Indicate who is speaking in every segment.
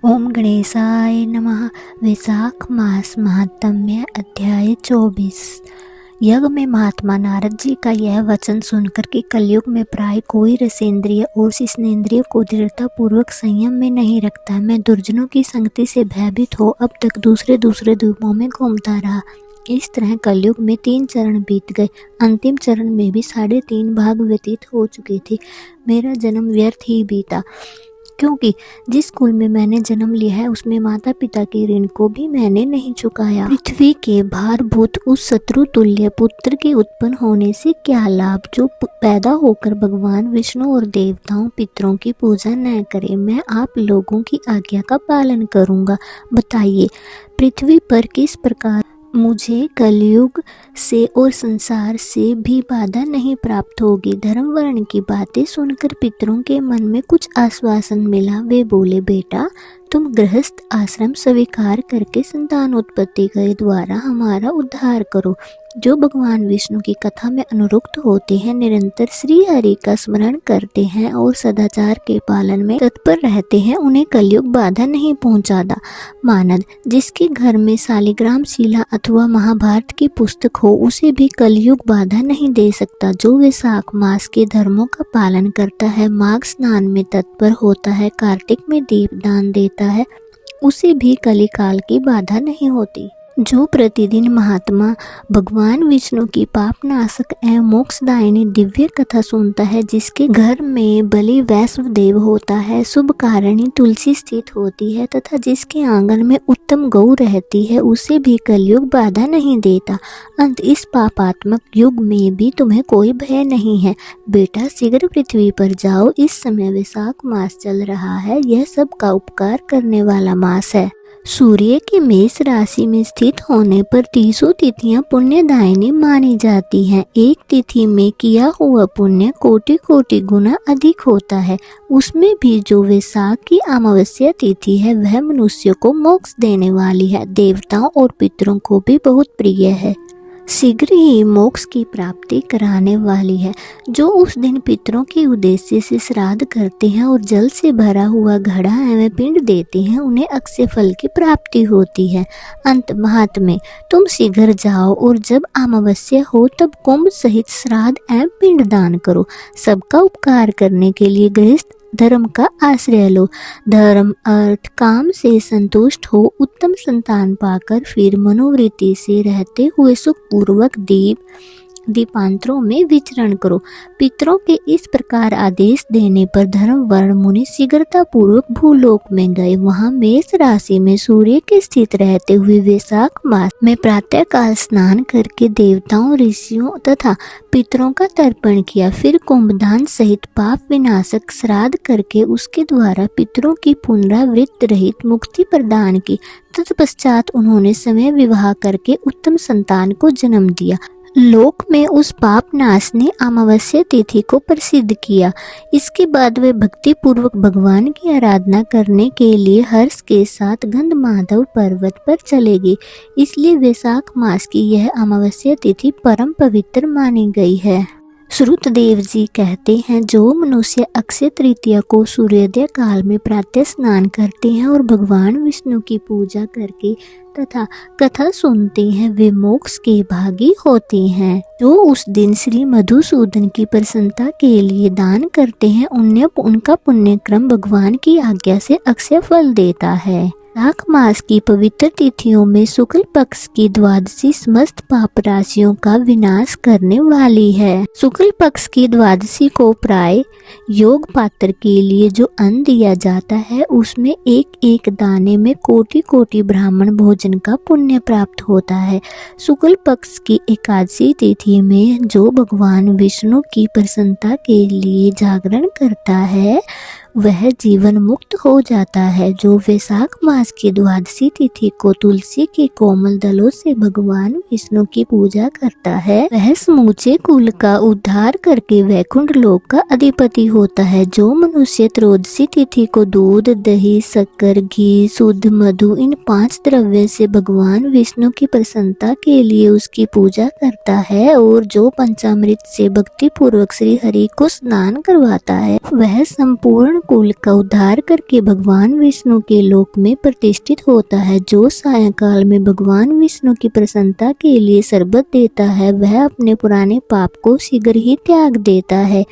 Speaker 1: ओम गणेशाय नमः। वैशाख मास महात्म्य अध्याय 24। यज्ञ में महात्मा नारद जी का यह वचन सुनकर कि कलयुग में प्राय कोई रसेंद्रिय और शिश्नेंद्रिय को दृढ़ता पूर्वक संयम में नहीं रखता। मैं दुर्जनों की संगति से भयभीत हो अब तक दूसरे द्वीपों में घूमता रहा। इस तरह कलयुग में 3 चरण बीत गए। अंतिम चरण में भी 3.5 भाग व्यतीत हो चुके थे। मेरा जन्म व्यर्थ ही बीता, क्योंकि जिस कुल में मैंने जन्म लिया है उसमें माता पिता के ऋण को भी मैंने नहीं चुकाया। पृथ्वी के भारभूत उस शत्रु तुल्य पुत्र के उत्पन्न होने से क्या लाभ, जो पैदा होकर भगवान विष्णु और देवताओं पितरों की पूजा न करे। मैं आप लोगों की आज्ञा का पालन करूंगा। बताइए, पृथ्वी पर किस प्रकार मुझे कलयुग से और संसार से भी बाधा नहीं प्राप्त होगी। धर्म वर्ण की बातें सुनकर पितरों के मन में कुछ आश्वासन मिला। वे बोले, बेटा तुम गृहस्थ आश्रम स्वीकार करके संतान उत्पत्ति के द्वारा हमारा उद्धार करो। जो भगवान विष्णु की कथा में अनुरक्त होते हैं, निरंतर श्री हरि का स्मरण करते हैं और सदाचार के पालन में तत्पर रहते हैं, उन्हें कलयुग बाधा नहीं पहुंचाता। मानद जिसके घर में शालिग्राम शिला अथवा महाभारत की पुस्तक हो, उसे भी कलयुग बाधा नहीं दे सकता। जो वैशाख मास के धर्मों का पालन करता है, माघ स्नान में तत्पर होता है, कार्तिक में दीप दान देता है, उसे भी कलिकाल की बाधा नहीं होती। जो प्रतिदिन महात्मा भगवान विष्णु की पापनाशक एवं मोक्षदायिनी दिव्य कथा सुनता है, जिसके घर में बलि वैष्णवदेव होता है, शुभ कारिणी तुलसी स्थित होती है तथा जिसके आंगन में उत्तम गौ रहती है, उसे भी कलयुग बाधा नहीं देता। अंत इस पापात्मक युग में भी तुम्हें कोई भय नहीं है। बेटा शीघ्र पृथ्वी पर जाओ। इस समय वैशाख मास चल रहा है। यह सबका उपकार करने वाला मास है। सूर्य की मेष राशि में स्थित होने पर 30 तिथियां पुण्यदायिनी मानी जाती हैं। एक तिथि में किया हुआ पुण्य कोटि कोटि गुना अधिक होता है। उसमें भी जो वैशाख की अमावस्या तिथि है, वह मनुष्य को मोक्ष देने वाली है, देवताओं और पितरों को भी बहुत प्रिय है, शीघ्र ही मोक्ष की प्राप्ति कराने वाली है। जो उस दिन पितरों के उद्देश्य से श्राद्ध करते हैं और जल से भरा हुआ घड़ा एवं पिंड देते हैं, उन्हें अक्षय फल की प्राप्ति होती है। अंत महात्म्य, तुम शीघ्र जाओ और जब अमावस्या हो तब कुंभ सहित श्राद्ध एवं पिंड दान करो। सबका उपकार करने के लिए गृहस्थ धर्म का आश्रय लो। धर्म अर्थ काम से संतुष्ट हो, उत्तम संतान पाकर फिर मनोवृत्ति से रहते हुए सुखपूर्वक दीपांतरों में विचरण करो। पितरों के इस प्रकार आदेश देने पर धर्म वर्ण मुनि शीघ्रता पूर्वक भूलोक में गए। वहां मेष राशि में सूर्य के स्थित रहते हुए वैशाख मास में प्रातः काल स्नान करके देवताओं ऋषियों तथा पितरों का तर्पण किया। फिर कुंभदान सहित पाप विनाशक श्राद्ध करके उसके द्वारा पितरों की पुनरावृत्ति रहित मुक्ति प्रदान की। तत्पश्चात उन्होंने समय विवाह करके उत्तम संतान को जन्म दिया। लोक में उस पाप नाश ने अमावस्या तिथि को प्रसिद्ध किया। इसके बाद वे भक्ति पूर्वक भगवान की आराधना करने के लिए हर्ष के साथ गंधमाधव पर्वत पर चले गए। इसलिए वैशाख मास की यह अमावस्या तिथि परम पवित्र मानी गई है। श्रुतदेव जी कहते हैं, जो मनुष्य अक्षय तृतीया को सूर्योदय काल में प्रातः स्नान करते हैं और भगवान विष्णु की पूजा करके तथा कथा सुनते हैं, वे मोक्ष के भागी होते हैं। जो उस दिन श्री मधुसूदन की प्रसन्नता के लिए दान करते हैं, उनका पुण्य क्रम भगवान की आज्ञा से अक्षय फल देता है। वैशाख मास की पवित्र तिथियों में शुक्ल पक्ष की द्वादशी समस्त पाप राशियों का विनाश करने वाली है। शुक्ल पक्ष की द्वादशी को प्राय योग पात्र के लिए जो अन्न दिया जाता है, उसमें एक एक दाने में कोटि कोटि ब्राह्मण भोजन का पुण्य प्राप्त होता है। शुक्ल पक्ष की एकादशी तिथि में जो भगवान विष्णु की प्रसन्नता के लिए जागरण करता है, वह जीवन मुक्त हो जाता है। जो वैशाख मास की द्वादशी तिथि को तुलसी के कोमल दलों से भगवान विष्णु की पूजा करता है, वह समूचे कुल का उद्धार करके वैकुंठ लोक का अधिपति होता है। जो मनुष्य त्रयोदशी तिथि को दूध दही शक्कर घी शुद्ध मधु इन 5 द्रव्य से भगवान विष्णु की प्रसन्नता के लिए उसकी पूजा करता है और जो पंचामृत से भक्ति पूर्वक श्री हरि को स्नान करवाता है, वह संपूर्ण कुल का उद्धार करके भगवान विष्णु के लोक में प्रतिष्ठित होता है। जो सायंकाल में भगवान विष्णु की प्रसन्नता के लिए शरबत देता है वह अपने पुराने पाप को शीघ्र ही त्याग देता है।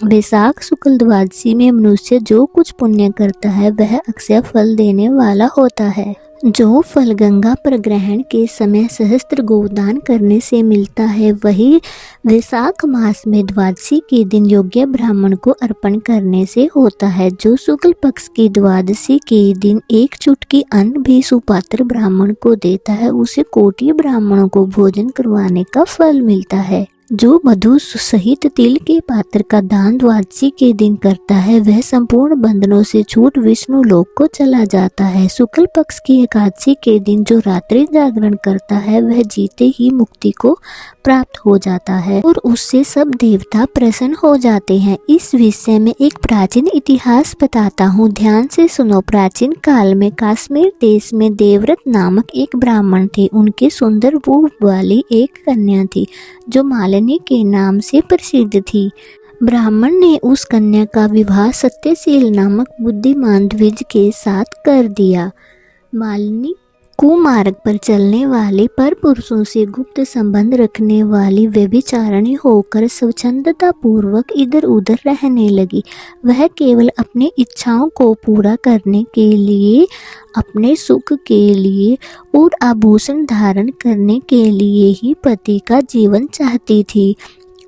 Speaker 1: वैशाख शुक्ल द्वादशी में मनुष्य जो कुछ पुण्य करता है वह अक्षय फल देने वाला होता है। जो फल गंगा पर ग्रहण के समय सहस्त्र गोदान करने से मिलता है वही वैशाख मास में द्वादशी के दिन योग्य ब्राह्मण को अर्पण करने से होता है। जो शुक्ल पक्ष की द्वादशी के दिन एक चुटकी अन्न भी सुपात्र ब्राह्मण को देता है उसे कोटि ब्राह्मणों को भोजन करवाने का फल मिलता है। जो मधु सहित तिल के पात्र का दान द्वादशी के दिन करता है वह संपूर्ण बंधनों से छूट विष्णु लोक को चला जाता है। शुक्ल पक्ष की एकादशी के दिन जो रात्रि जागरण करता है वह जीते ही मुक्ति को प्राप्त हो जाता है और उससे सब देवता प्रसन्न हो जाते हैं। इस विषय में एक प्राचीन इतिहास बताता हूँ, ध्यान से सुनो। प्राचीन काल में कश्मीर देश में देवव्रत नामक एक ब्राह्मण थे। उनके सुंदर रूप वाली एक कन्या थी जो मालिनी के नाम से प्रसिद्ध थी। ब्राह्मण ने उस कन्या का विवाह सत्यशील नामक बुद्धिमान द्विज के साथ कर दिया। मालिनी कुमार्ग पर चलने वाले पर पुरुषों से गुप्त संबंध रखने वाली व्यभिचारिणी होकर स्वच्छंदता पूर्वक इधर उधर रहने लगी। वह केवल अपनी इच्छाओं को पूरा करने के लिए, अपने सुख के लिए और आभूषण धारण करने के लिए ही पति का जीवन चाहती थी।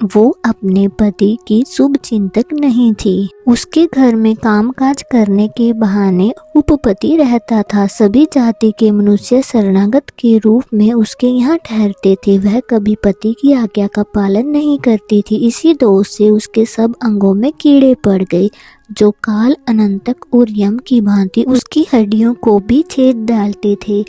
Speaker 1: वो अपने पति की शुभ चिंतक नहीं थी। उसके घर में कामकाज करने के बहाने उपपति रहता था। सभी जाति के मनुष्य शरणागत के रूप में उसके यहाँ ठहरते थे। वह कभी पति की आज्ञा का पालन नहीं करती थी। इसी दोष से उसके सब अंगों में कीड़े पड़ गए जो काल, अनंतक और यम की भांति उसकी हड्डियों को भी छेद डालते थे।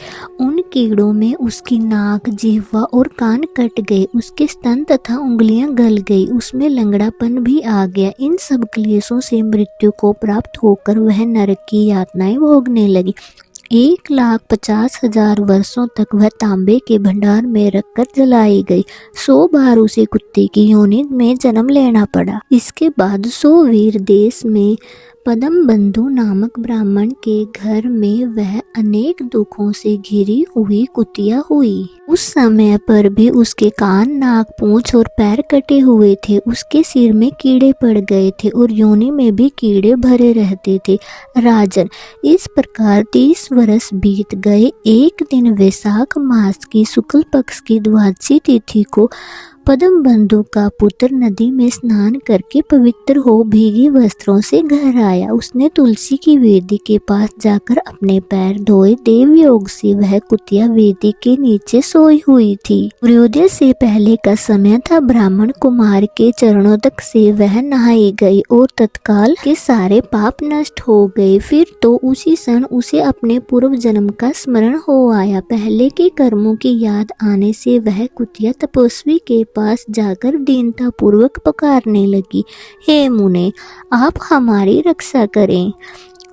Speaker 1: उन कीड़ों में उसकी नाक, जिह्वा और कान कट गए। उसके स्तन तथा उंगलियां गल गई। उसमें लंगड़ापन भी आ गया। इन सब क्लेशों से मृत्यु को प्राप्त होकर वह नरक की यातनाएं भोगने लगी। 1,50,000 वर्षों तक वह तांबे के भंडार में रखकर जलाई गई। 100 बार उसे कुत्ते की योनि में जन्म लेना पड़ा। इसके बाद 100 वीर देश में पद्म बंधु नामक ब्राह्मण के घर में वह अनेक दुखों से घिरी हुई कुतिया हुई। उस समय पर भी उसके कान, नाक, पूंछ और पैर कटे हुए थे। उसके सिर में कीड़े पड़ गए थे और योनि में भी कीड़े भरे रहते थे। राजन, इस प्रकार 30 वर्ष बीत गए। एक दिन वैशाख मास की शुक्ल पक्ष की द्वादशी तिथि को पद्म बंधु का पुत्र नदी में स्नान करके पवित्र हो भीगे वस्त्रों से घर आया। उसने तुलसी की वेदी के पास जाकर अपने पैर धोए। देव योग से वह कुतिया वेदी के नीचे सोई हुई थी। सूर्योदय से पहले का समय था। ब्राह्मण कुमार के चरणों तक से वह नहाई गई और तत्काल के सारे पाप नष्ट हो गए। फिर तो उसी क्षण उसे अपने पूर्व जन्म का स्मरण हो आया। पहले के कर्मों की याद आने से वह कुतिया तपस्वी के पास जाकर दीनता पूर्वक पुकारने लगी, हे मुने, आप हमारी रक्षा करें।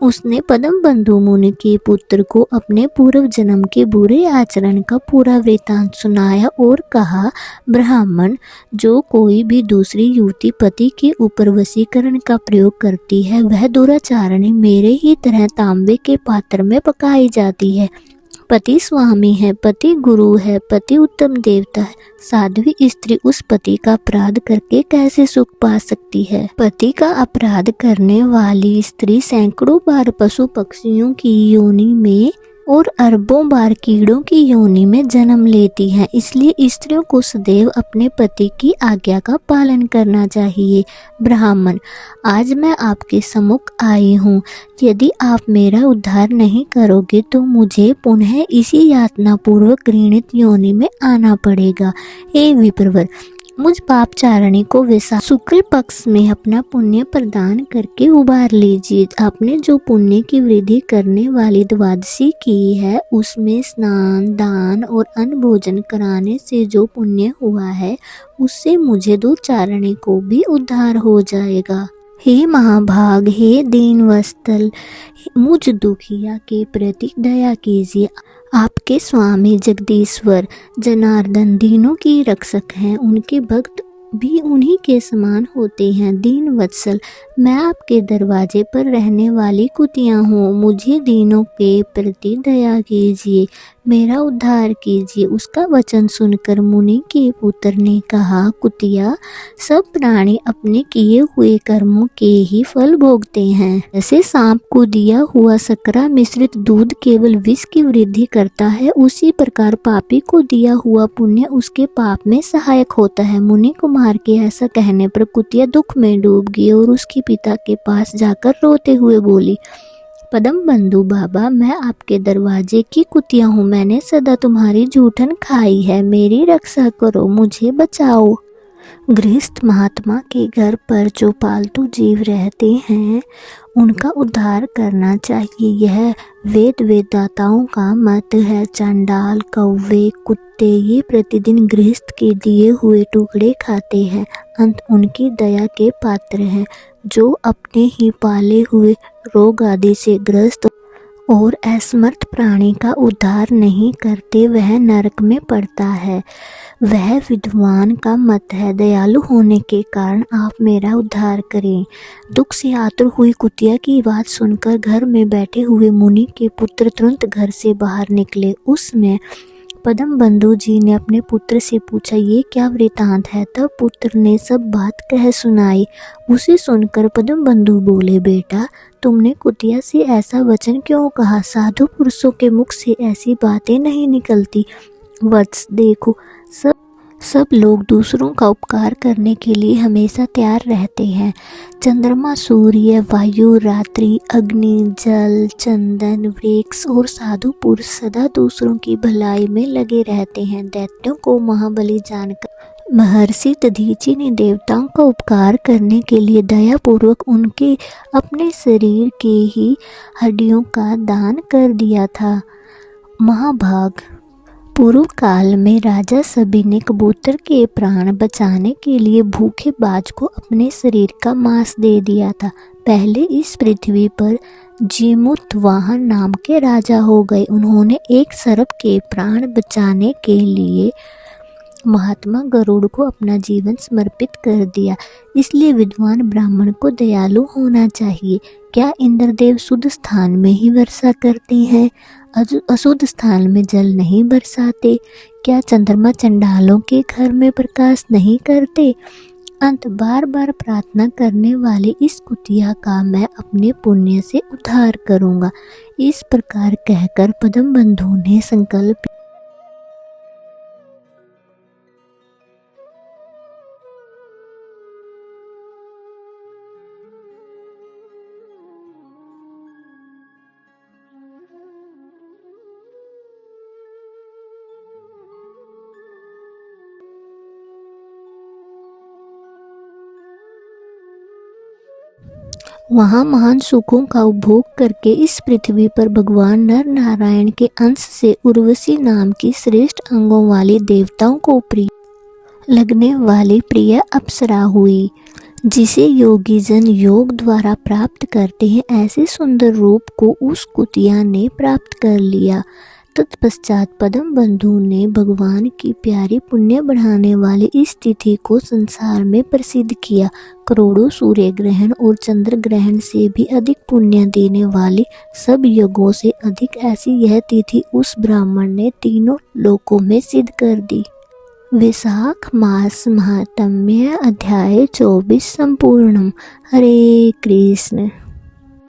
Speaker 1: उसने पद्म बंधु मुनि के पुत्र को अपने पूर्व जन्म के बुरे आचरण का पूरा वृतांत सुनाया और कहा, ब्राह्मण, जो कोई भी दूसरी युवती पति के ऊपर वशीकरण का प्रयोग करती है वह दुराचारणी मेरे ही तरह तांबे के पात्र में पकाई जाती है। पति स्वामी है, पति गुरु है, पति उत्तम देवता है। साध्वी स्त्री उस पति का अपराध करके कैसे सुख पा सकती है? पति का अपराध करने वाली स्त्री सैकड़ों बार पशु पक्षियों की योनि में और अरबों बार कीड़ों की योनि में जन्म लेती हैं। इसलिए स्त्रियों को सदैव अपने पति की आज्ञा का पालन करना चाहिए। ब्राह्मण, आज मैं आपके सम्मुख आई हूँ। यदि आप मेरा उद्धार नहीं करोगे तो मुझे पुनः इसी यातना पूर्वक घृणित योनि में आना पड़ेगा। हे विप्रवर, मुझ पापचारिणी को वैशाख शुक्ल पक्ष में अपना पुण्य प्रदान करके उबार लीजिए। आपने जो पुण्य की वृद्धि करने वाली द्वादशी की है उसमें स्नान, दान और अन्न भोजन कराने से जो पुण्य हुआ है उससे मुझे दुर्चारिणी को भी उद्धार हो जाएगा। हे महाभाग, हे दीन वत्सल, मुझ दुखिया के प्रति दया कीजिए। आपके स्वामी जगदीश्वर जनार्दन दीनों की रक्षक हैं। उनके भक्त भी उन्हीं के समान होते हैं। दीन वत्सल, मैं आपके दरवाजे पर रहने वाली कुतिया हूँ, मुझे दीनों के प्रति दया कीजिए, मेरा उद्धार कीजिए। उसका वचन सुनकर मुनि के पुत्र ने कहा, कुतिया, सब प्राणी अपने किए हुए कर्मों के ही फल भोगते हैं। जैसे सांप को दिया हुआ सकरा मिश्रित दूध केवल विष की वृद्धि करता है, उसी प्रकार पापी को दिया हुआ पुण्य उसके पाप में सहायक होता है। मुनि कुमार के ऐसा कहने पर कुतिया दुख में डूब गई और उसके पिता के पास जाकर रोते हुए बोली, पदम बंधु बाबा, मैं आपके दरवाजे की कुतिया हूँ, मैंने सदा तुम्हारी जूठन खाई है, मेरी रक्षा करो, मुझे बचाओ। गृहस्थ महात्मा के घर पर जो पालतू जीव रहते हैं उनका उद्धार करना चाहिए, यह वेद वेदाताओं का मत है। चंडाल, कौवे, कुत्ते ये प्रतिदिन गृहस्थ के दिए हुए टुकड़े खाते हैं, अंत उनकी दया के पात्र हैं। जो अपने ही पाले हुए रोग आदि से ग्रस्त और असमर्थ प्राणी का उद्धार नहीं करते, वह नरक में पड़ता है। वह विद्वान का मत है, दयालु होने के कारण आप मेरा उद्धार करें। दुख से आतुर हुई कुतिया की बात सुनकर घर में बैठे हुए मुनि के पुत्र तुरंत घर से बाहर निकले। उसमें पदम बंधु जी ने अपने पुत्र से पूछा, ये क्या वृतांत है? तब पुत्र ने सब बात कह सुनाई। उसे सुनकर पदम बंधु बोले, बेटा, तुमने कुतिया से ऐसा वचन क्यों कहा? साधु पुरुषों के मुख से ऐसी बातें नहीं निकलती। वत्स, देखो, सब लोग दूसरों का उपकार करने के लिए हमेशा तैयार रहते हैं। चंद्रमा, सूर्य, वायु, रात्रि, अग्नि, जल, चंदन, वृक्ष और साधु पुरुष सदा दूसरों की भलाई में लगे रहते हैं। दैत्यों को महाबली जानकर महर्षि दधीचि ने देवताओं का उपकार करने के लिए दयापूर्वक उनके अपने शरीर के ही हड्डियों का दान कर दिया था। महाभाग, पूर्व काल में राजा सभी ने कबूतर के प्राण बचाने के लिए भूखे बाज को अपने शरीर का मांस दे दिया था। पहले इस पृथ्वी पर जीमूतवाहन नाम के राजा हो गए। उन्होंने एक सर्प के प्राण बचाने के लिए महात्मा गरुड़ को अपना जीवन समर्पित कर दिया। इसलिए विद्वान ब्राह्मण को दयालु होना चाहिए। क्या इंद्रदेव शुद्ध स्थान में ही वर्षा करते हैं, अशुद्ध स्थान में जल नहीं बरसाते? क्या चंद्रमा चंडालों के घर में प्रकाश नहीं करते? अंत बार बार प्रार्थना करने वाली इस कुतिया का मैं अपने पुण्य से उद्धार करूंगा। इस प्रकार कहकर पदम बंधु ने संकल्प वहाँ महान सुखों का उपभोग करके इस पृथ्वी पर भगवान नर नारायण के अंश से उर्वशी नाम की श्रेष्ठ अंगों वाली देवताओं को प्रिय लगने वाली प्रिय अप्सरा हुई, जिसे योगी जन योग द्वारा प्राप्त करते हैं। ऐसे सुंदर रूप को उस कुतिया ने प्राप्त कर लिया। तत्पश्चात पदम बंधु ने भगवान की प्यारी पुण्य बढ़ाने वाली इस तिथि को संसार में प्रसिद्ध किया। करोड़ों सूर्य ग्रहण और चंद्र ग्रहण से भी अधिक पुण्य देने वाली, सब यज्ञों से अधिक ऐसी यह तिथि उस ब्राह्मण ने तीनों लोकों में सिद्ध कर दी। वैशाख मास महात्म्य अध्याय 24 संपूर्णम। हरे कृष्ण।